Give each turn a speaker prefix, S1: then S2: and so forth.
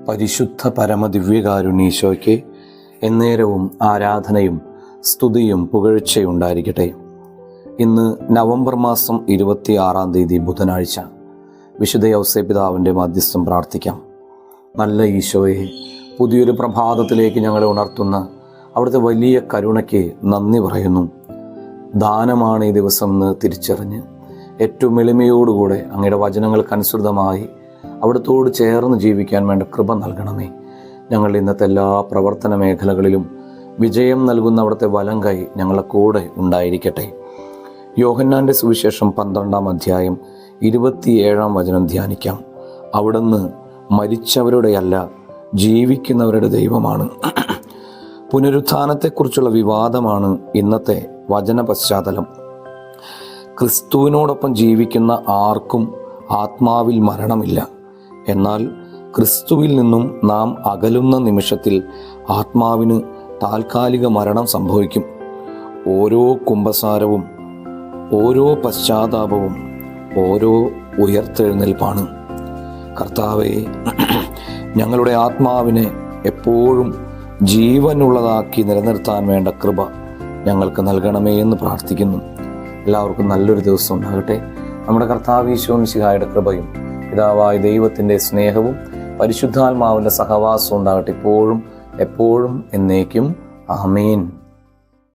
S1: പരിശുദ്ധ പരമദിവ്യകാരുണ്യീശോയ്ക്ക് എന്നേരവും ആരാധനയും സ്തുതിയും പുകഴ്ചയുണ്ടായിരിക്കട്ടെ. ഇന്ന് നവംബർ മാസം 26-ാം തീയതി ബുധനാഴ്ച. വിശുദ്ധ യൗസേപ്പിതാവിൻ്റെ മധ്യസ്ഥം പ്രാർത്ഥിക്കാം. നല്ല ഈശോയെ, പുതിയൊരു പ്രഭാതത്തിലേക്ക് ഞങ്ങളെ ഉണർത്തുന്ന അവിടുത്തെ വലിയ കരുണയ്ക്ക് നന്ദി പറയുന്നു. ദാനമാണ് ഈ ദിവസം എന്ന് തിരിച്ചറിഞ്ഞ് ഏറ്റവും എളിമയോടുകൂടെ അങ്ങയുടെ വചനങ്ങൾക്കനുസൃതമായി അവിടുത്തോട് ചേർന്ന് ജീവിക്കാൻ വേണ്ട കൃപ നൽകണമേ. ഞങ്ങളുടെ ഇന്നത്തെ എല്ലാ പ്രവർത്തന മേഖലകളിലും വിജയം നൽകുന്ന അവിടുത്തെ വലം കൈ ഞങ്ങളെ കൂടെ ഉണ്ടായിരിക്കട്ടെ. യോഹന്നാൻ്റെ സുവിശേഷം 12-ാം അധ്യായം 27-ാം വചനം ധ്യാനിക്കാം. അവിടുന്ന് മരിച്ചവരുടെയല്ല, ജീവിക്കുന്നവരുടെ ദൈവമാണ്. പുനരുത്ഥാനത്തെക്കുറിച്ചുള്ള വിവാദമാണ് ഇന്നത്തെ വചന പശ്ചാത്തലം. ക്രിസ്തുവിനോടൊപ്പം ജീവിക്കുന്ന ആർക്കും ആത്മാവിൽ മരണമില്ല. എന്നാൽ ക്രിസ്തുവിൽ നിന്നും നാം അകലുന്ന നിമിഷത്തിൽ ആത്മാവിന് താൽക്കാലിക മരണം സംഭവിക്കും. ഓരോ കുമ്പസാരവും, ഓരോ പശ്ചാത്താപവും, ഓരോ ഉയർത്തെഴുന്നേൽപ്പാണ്. കർത്താവേ, ഞങ്ങളുടെ ആത്മാവിനെ എപ്പോഴും ജീവനുള്ളതാക്കി നിലനിർത്താൻ വേണ്ട കൃപ ഞങ്ങൾക്ക് നൽകണമേ എന്ന് പ്രാർത്ഥിക്കുന്നു. എല്ലാവർക്കും നല്ലൊരു ദിവസം ഉണ്ടാകട്ടെ. നമ്മുടെ കർത്താവ് ഈശോ മിശിഹായുടെ കൃപയും പിതാവായ ദൈവത്തിൻ്റെ സ്നേഹവും പരിശുദ്ധാത്മാവിൻ്റെ സഹവാസവും ഉണ്ടാകട്ടെ, ഇപ്പോഴും എപ്പോഴും എന്നേക്കും. ആമേൻ.